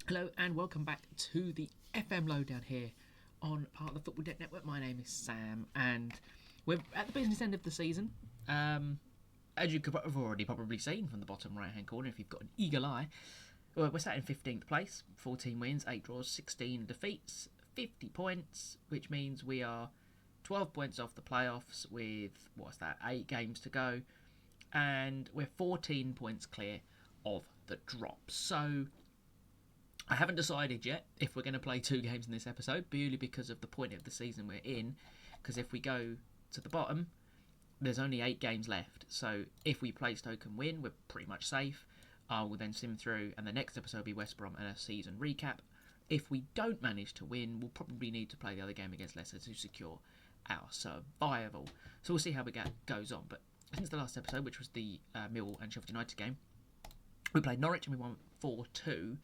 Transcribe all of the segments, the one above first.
Hello and welcome back to the FM Lowdown here on part of the Football Debt Network. My name is Sam and we're at the business end of the season. As you could have already probably seen from the bottom right hand corner if you've got an eagle eye, we're sat in 15th place, 14 wins, 8 draws, 16 defeats, 50 points, which means we are 12 points off the playoffs with, 8 games to go, and we're 14 points clear of the drop. So I haven't decided yet if we're going to play 2 games in this episode, purely because of the point of the season we're in, because if we go to the bottom, there's only 8 games left. So if we play Stoke and win, we're pretty much safe. I will then sim through, and the next episode will be West Brom and a season recap. If we don't manage to win, we'll probably need to play the other game against Leicester to secure our survival. So we'll see how it goes on. But since the last episode, which was the Millwall and Sheffield United game, we played Norwich and we won 4-2.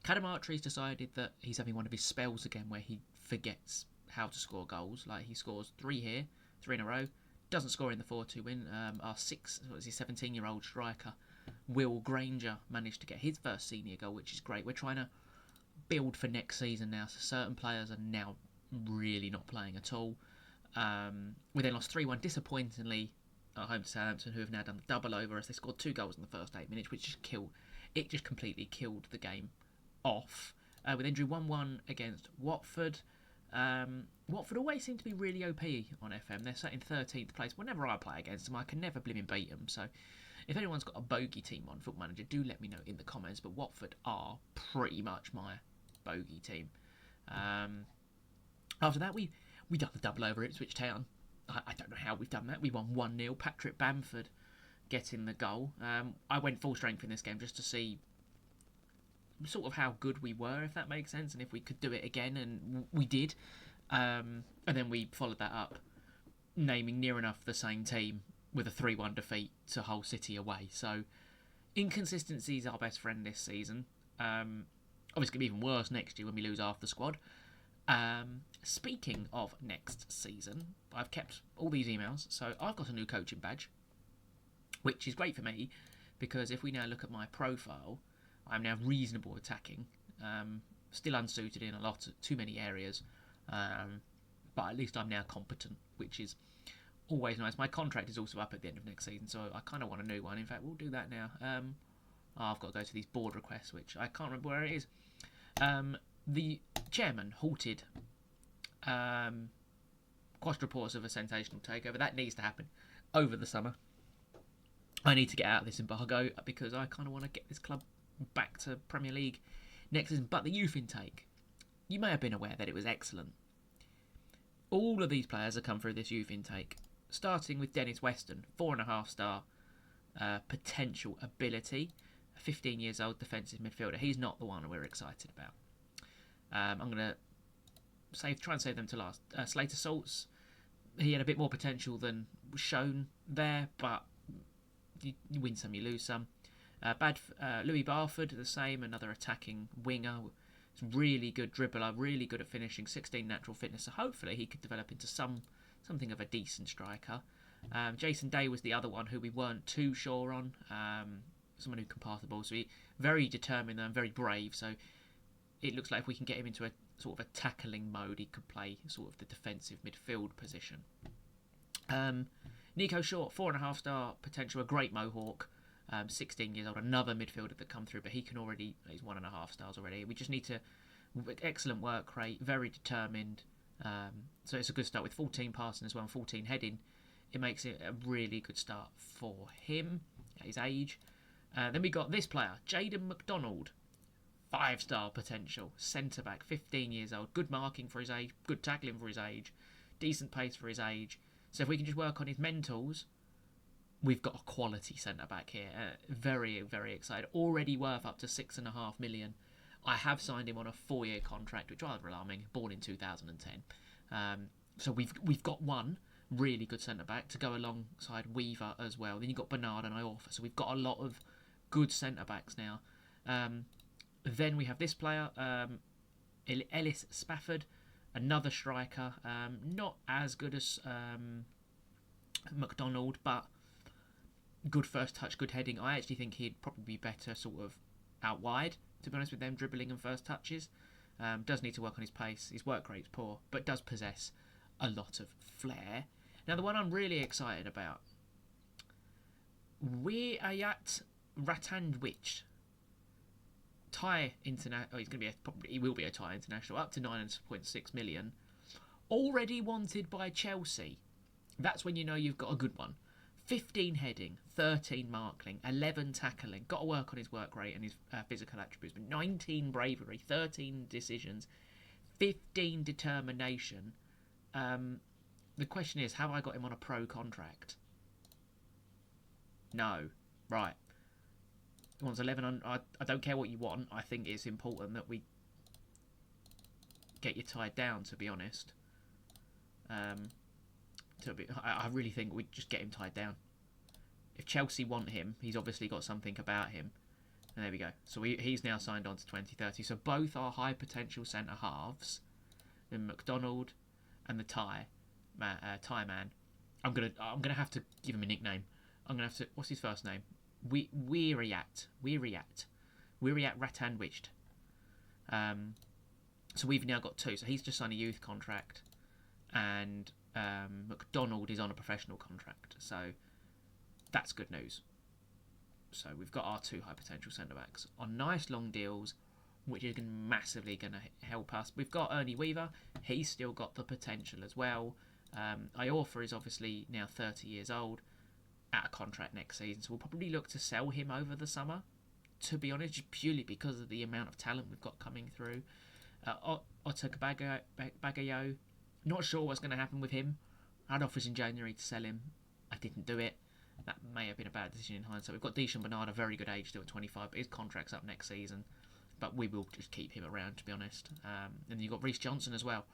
Cadamartri's decided that he's having one of his spells again where he forgets how to score goals. Like, he scores 3 here, 3 in a row, doesn't score in the 4-2 win. Our 17-year-old striker, Will Granger, managed to get his first senior goal, which is great. We're trying to build for next season now, so certain players are now really not playing at all. We then lost 3-1 disappointingly at home to Southampton, who have now done the double over us. They scored 2 goals in the first 8 minutes, which just completely killed the game off. We then drew 1-1 against Watford. Watford always seem to be really OP on FM. They're sat in 13th place. Whenever I play against them, I can never blimmin' beat them. So if anyone's got a bogey team on Football Manager, do let me know in the comments. But Watford are pretty much my bogey team. After that, we done the double over Ipswich Town. I don't know how we've done that. We won 1-0. Patrick Bamford getting the goal. I went full strength in this game just to see sort of how good we were, if that makes sense, and if we could do it again, and we did. And then we followed that up, naming near enough the same team with a 3-1 defeat to Hull City away. So inconsistency is our best friend this season. Obviously, it's going to be even worse next year when we lose half the squad. Speaking of next season, I've kept all these emails, so I've got a new coaching badge, which is great for me, because if we now look at my profile, I'm now reasonable attacking, still unsuited in too many areas, but at least I'm now competent, which is always nice. My contract is also up at the end of next season, so I kind of want a new one. In fact, we'll do that now. I've got to go to these board requests, which I can't remember where it is. The chairman halted quashed reports of a sensational takeover. That needs to happen over the summer. I need to get out of this embargo because I kind of want to get this club back to Premier League next season. But the youth intake, you may have been aware that it was excellent. All of these players have come through this youth intake, starting with Dennis Weston, 4.5 star potential ability, 15 years old defensive midfielder. He's not the one we're excited about. I'm going to try and save them to last. Slater Salts, he had a bit more potential than was shown there, but you win some, you lose some. Louis Barford, the same, another attacking winger. Really good dribbler, really good at finishing, 16 natural fitness, so hopefully he could develop into something of a decent striker. Jason Day was the other one who we weren't too sure on. Someone who can pass the ball, so he very determined and very brave, so it looks like if we can get him into a sort of a tackling mode, he could play sort of the defensive midfield position. Nico Short, 4.5 star potential, a great Mohawk, 16 years old, another midfielder that come through, but he's 1.5 stars already. We just need to, excellent work rate, very determined, so it's a good start with 14 passing as well and 14 heading. It makes it a really good start for him at his age. Then we got this player, Jayden McDonald, 5-star potential, centre-back, 15 years old, good marking for his age, good tackling for his age, decent pace for his age. So if we can just work on his mentals, we've got a quality centre-back here. Very, very excited. Already worth up to $6.5 million. I have signed him on a 4-year contract, which is rather alarming, born in 2010. So we've got one really good centre-back to go alongside Weaver as well. Then you've got Bernard and Iorfa. So we've got a lot of good centre-backs now. Then we have this player, Ellis Spafford, another striker. Not as good as McDonald, but good first touch, good heading. I actually think he'd probably be better sort of out wide to be honest, with them dribbling and first touches. Does need to work on his pace. His work rate's poor, but does possess a lot of flair. Now, the one I'm really excited about, Wiayat Ratandwich. Thai international. Oh, he will be a Thai international, up to 9.6 million. Already wanted by Chelsea. That's when you know you've got a good one. 15 heading, 13 marking, 11 tackling. Got to work on his work rate and his physical attributes. But 19 bravery, 13 decisions, 15 determination. The question is, have I got him on a pro contract? No. Right. He wants 11. I don't care what you want. I think it's important that we get you tied down, to be honest. I really think we just get him tied down. If Chelsea want him, he's obviously got something about him. And there we go. So he's now signed on to 2030. So both are high potential centre halves, the McDonald and the Thai man. I'm gonna have to give him a nickname. I'm gonna have to. What's his first name? Wiayat Ratandwich. So we've now got two. So he's just signed a youth contract, and McDonald is on a professional contract. So that's good news. So we've got our two high potential centre backs on nice long deals, which is massively going to help us. We've got Ernie Weaver. He's still got the potential as well. Iorfa is obviously now 30 years old, out of contract next season. So we'll probably look to sell him over the summer, to be honest, just purely because of the amount of talent we've got coming through. Bagayo, not sure what's going to happen with him. I had offers in January to sell him. I didn't do it. That may have been a bad decision in hindsight. We've got Deschamps Bernard, a very good age, still at 25, but his contract's up next season. But we will just keep him around, to be honest. And then you've got Reece Johnson as well.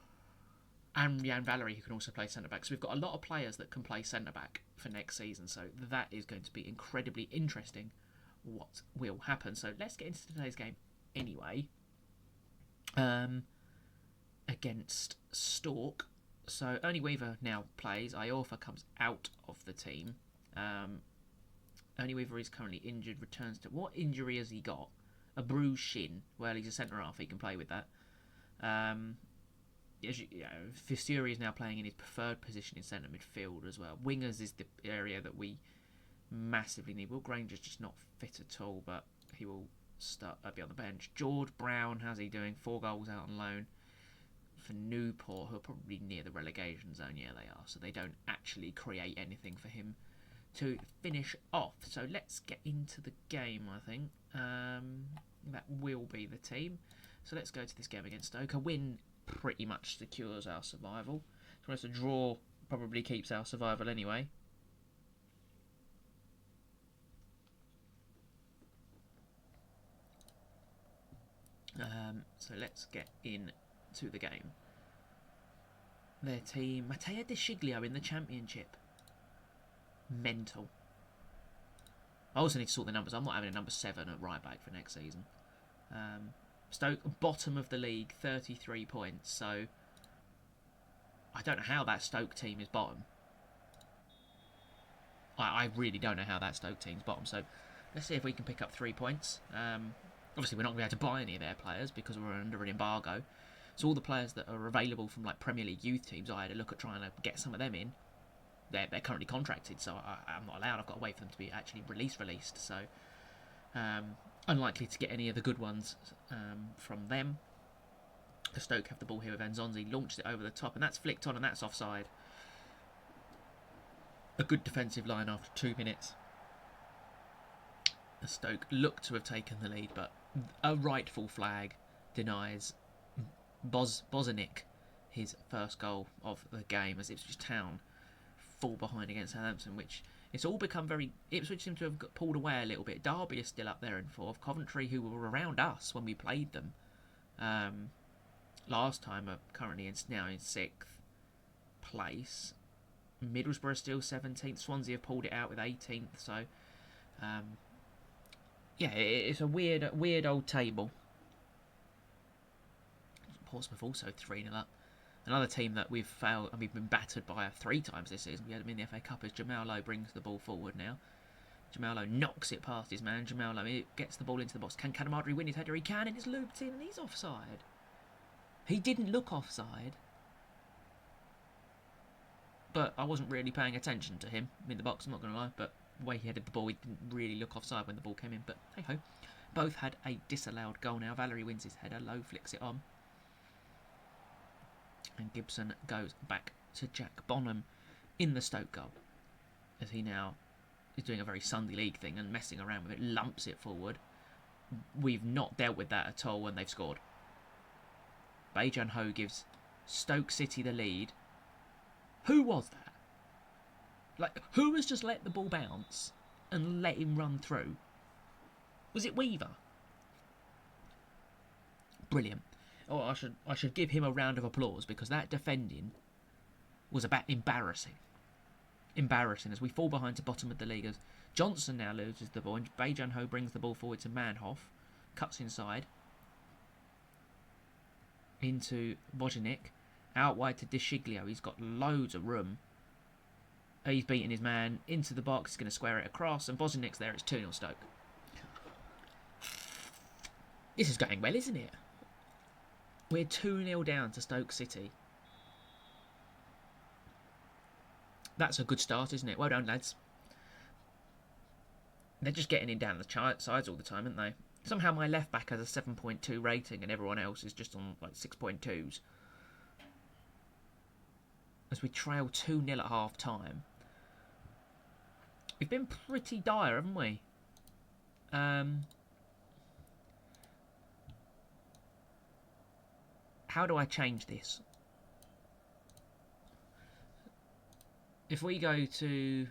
And Jan Valery, who can also play centre-back. So we've got a lot of players that can play centre-back for next season. So that is going to be incredibly interesting, what will happen. So let's get into today's game anyway. Against Stoke. So Ernie Weaver now plays. Iorfa comes out of the team. Ernie Weaver is currently injured. Returns to... What injury has he got? A bruised shin. Well, he's a centre-half. He can play with that. Fisturi is now playing in his preferred position in centre midfield as well. Wingers is the area that we massively need. Will Granger's just not fit at all, but he will be on the bench. George Brown, how's he doing? 4 goals out on loan for Newport, who are probably near the relegation zone. Yeah, they are. So they don't actually create anything for him to finish off. So let's get into the game, I think. That will be the team. So let's go to this game against Stoke. A win pretty much secures our survival. So a draw probably keeps our survival anyway. So let's get into the game. Their team, Matteo De Sciglio in the Championship. Mental. I also need to sort the numbers. I'm not having a number 7 at right back for next season. Stoke, bottom of the league, 33 points. So I don't know how that Stoke team is bottom. I really don't know how that Stoke team's bottom. So let's see if we can pick up 3 points. Obviously, we're not going to be able to buy any of their players because we're under an embargo. So all the players that are available from like Premier League youth teams, I had a look at trying to get some of them in. They're currently contracted, so I'm not allowed. I've got to wait for them to be actually released. So unlikely to get any of the good ones from them. The Stoke have the ball here with Nzonzi, launched it over the top, and that's flicked on, and that's offside. A good defensive line after 2 minutes. The Stoke look to have taken the lead, but a rightful flag denies Bozanic his first goal of the game as Ipswich Town fall behind against Southampton, which it's all become very... Ipswich seem to have got pulled away a little bit. Derby is still up there in 4th. Coventry, who were around us when we played them last time, are currently now in 6th place. Middlesbrough still 17th. Swansea have pulled it out with 18th. So, yeah, it's a weird old table. Portsmouth also 3-0 up. Another team that we've failed and we've been battered by 3 times this season. We had them in the FA Cup as Jamal Lowe brings the ball forward now. Jamal Lowe knocks it past his man. Jamal Lowe gets the ball into the box. Can Cadamartri win his header? He can, and it's looped in, and he's offside. He didn't look offside. But I wasn't really paying attention to him in the box, I'm not going to lie. But the way he headed the ball, he didn't really look offside when the ball came in. But hey-ho. Both had a disallowed goal now. Valery wins his header. Lowe flicks it on. And Gibson goes back to Jack Bonham in the Stoke goal. As he now is doing a very Sunday League thing and messing around with it. Lumps it forward. We've not dealt with that at all when they've scored. Bajan Ho gives Stoke City the lead. Who was that? Like, who has just let the ball bounce and let him run through? Was it Weaver? Brilliant. Oh, I should give him a round of applause because that defending was about embarrassing. Embarrassing as we fall behind to bottom of the league. As Johnson now loses the ball and Bajan Ho brings the ball forward to Manhoff. Cuts inside. Into Bojanic. Out wide to DeShiglio. He's got loads of room. He's beating his man into the box. He's going to square it across. And Bojanic's there. It's 2-0 Stoke. This is going well, isn't it? We're 2-0 down to Stoke City. That's a good start, isn't it? Well done, lads. They're just getting in down the sides all the time, aren't they? Somehow my left back has a 7.2 rating and everyone else is just on like 6.2s. As we trail 2-0 at half time. We've been pretty dire, haven't we? How do I change this? If we go to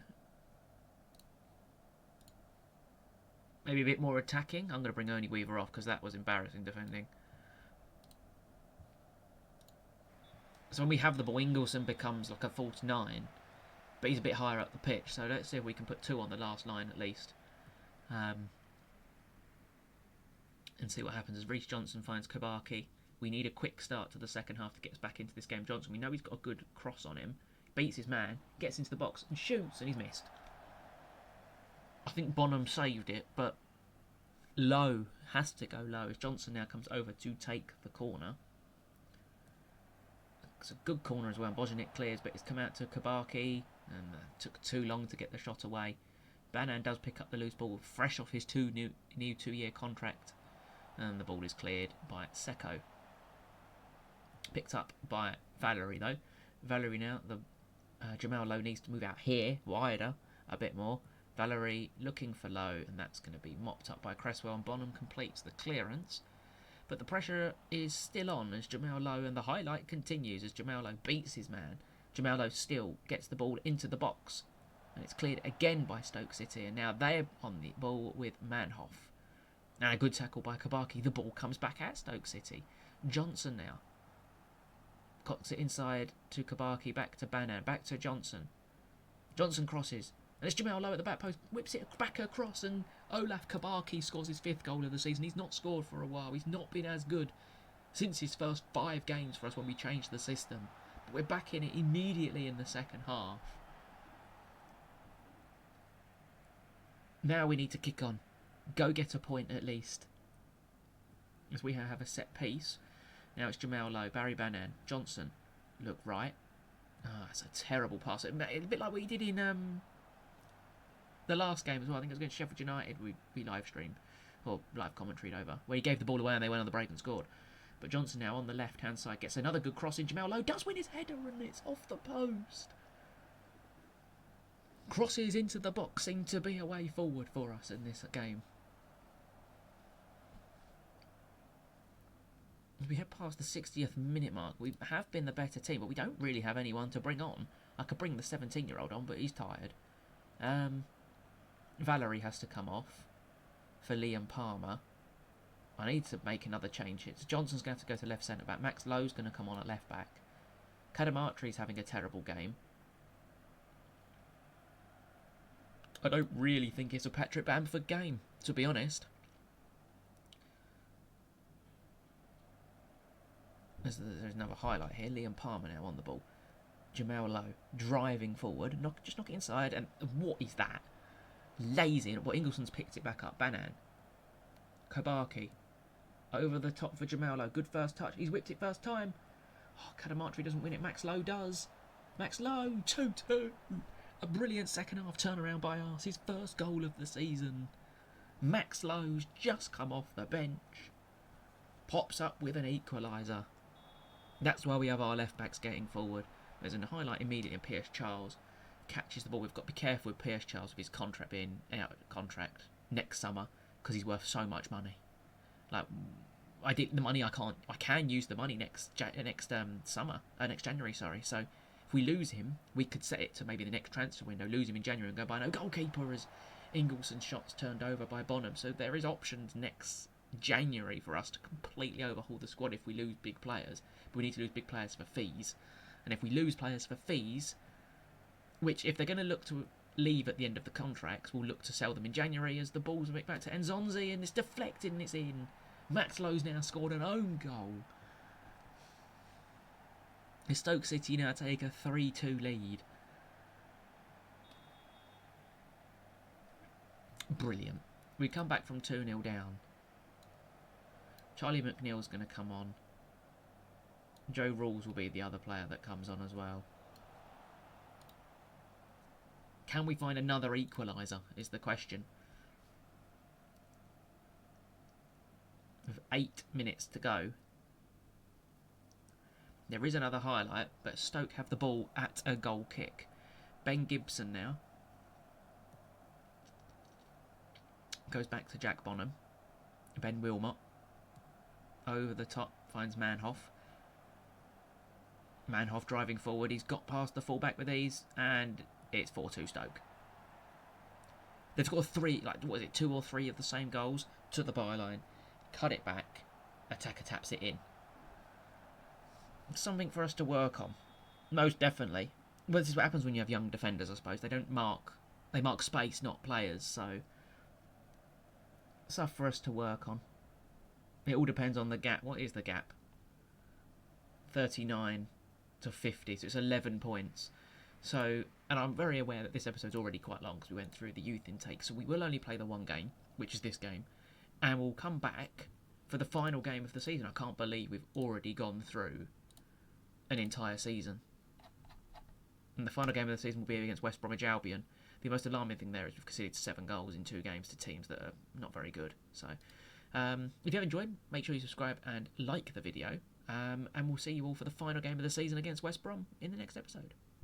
maybe a bit more attacking, I'm going to bring Ernie Weaver off because that was embarrassing defending. So when we have the ball, Ingleson becomes like a 49, but he's a bit higher up the pitch. So let's see if we can put 2 on the last line at least. And see what happens as Reece Johnson finds Kabaki. We need a quick start to the second half to get us back into this game. Johnson, we know he's got a good cross on him. Beats his man, gets into the box and shoots, and he's missed. I think Bonham saved it, but Lowe has to go low as Johnson now comes over to take the corner. It's a good corner as well. Bojanic clears, but it's come out to Kabaki and took too long to get the shot away. Banan does pick up the loose ball, fresh off his new 2-year contract, and the ball is cleared by Seko. Picked up by Valery though. Valery now, Jamal Lowe needs to move out here, wider, a bit more. Valery looking for Lowe, and that's going to be mopped up by Cresswell, and Bonham completes the clearance. But the pressure is still on as Jamal Lowe, and the highlight continues as Jamal Lowe beats his man. Jamal Lowe still gets the ball into the box, and it's cleared again by Stoke City, and now they're on the ball with Manhoff. And a good tackle by Kabaki. The ball comes back at Stoke City. Johnson now cuts it inside to Kabaki, back to Banan, back to Johnson. Johnson crosses, and it's Jamal Lowe at the back post, whips it back across, and Olaf Kabaki scores his 5th goal of the season. He's not scored for a while. He's not been as good since his first 5 games for us when we changed the system. But we're back in it immediately in the second half. Now we need to kick on. Go get a point at least. As we have a set piece. Now it's Jamal Lowe, Barry Banan, Johnson. Look right. It's a terrible pass. A bit like what he did in the last game as well. I think it was against Sheffield United. We live streamed, or live commentaried over, where he gave the ball away and they went on the break and scored. But Johnson now on the left-hand side gets another good cross in. Jamal Lowe does win his header and it's off the post. Crosses into the box seem to be a way forward for us in this game. As we head past the 60th minute mark, we have been the better team, but we don't really have anyone to bring on. I could bring the 17-year-old on, but he's tired. Valery has to come off for Liam Palmer. I need to make another change here. So Johnson's going to have to go to left centre-back. Max Lowe's going to come on at left-back. Cadamartri's having a terrible game. I don't really think it's a Patrick Bamford game, to be honest. There's another highlight here. Liam Palmer now on the ball. Jamal Lowe driving forward. Just knock it inside. And what is that? Lazy. But Ingleson's picked it back up. Banan. Kobaki. Over the top for Jamalo. Good first touch. He's whipped it first time. Oh, Kadamatri doesn't win it. Max Lowe does. Max Lowe. 2-2. A brilliant second half turnaround by us. His first goal of the season. Max Lowe's just come off the bench. Pops up with an equaliser. That's why we have our left backs getting forward. There's a highlight immediately in Pierce Charles. Catches the ball. We've got to be careful with Pierce Charles with his contract being out of contract next summer because he's worth so much money. Like, I can use the money next summer, next January. Sorry. So if we lose him, we could set it to maybe the next transfer window. Lose him in January and go buy no goalkeeper as Ingleson's shots turned over by Bonham. So there is options next January for us to completely overhaul the squad if we lose big players. But we need to lose big players for fees. And if we lose players for fees, which if they're going to look to leave at the end of the contracts, we'll look to sell them in January as the ball's back to Nzonzi and it's deflected and it's in. Max Lowe's now scored an own goal. The Stoke City now take a 3-2 lead. Brilliant. We come back from 2-0 down. Charlie McNeil's going to come on. Joe Rawls will be the other player that comes on as well. Can we find another equaliser is the question. With 8 minutes to go. There is another highlight, but Stoke have the ball at a goal kick. Ben Gibson now. Goes back to Jack Bonham. Ben Wilmot. Over the top, finds Manhoff. Manhoff driving forward. He's got past the fullback with ease, and it's 4-2 Stoke. They've scored 2 or 3 of the same goals to the byline. Cut it back. Attacker taps it in. Something for us to work on. Most definitely. Well, this is what happens when you have young defenders, I suppose. They mark space, not players, so stuff for us to work on. It all depends on the gap. What is the gap? 39 to 50, so it's 11 points. So, and I'm very aware that this episode's already quite long because we went through the youth intake, so we will only play the one game, which is this game, and we'll come back for the final game of the season. I can't believe we've already gone through an entire season. And the final game of the season will be against West Bromwich Albion. The most alarming thing there is we've conceded 7 goals in 2 games to teams that are not very good. So, if you have enjoyed, make sure you subscribe and like the video. And we'll see you all for the final game of the season against West Brom in the next episode.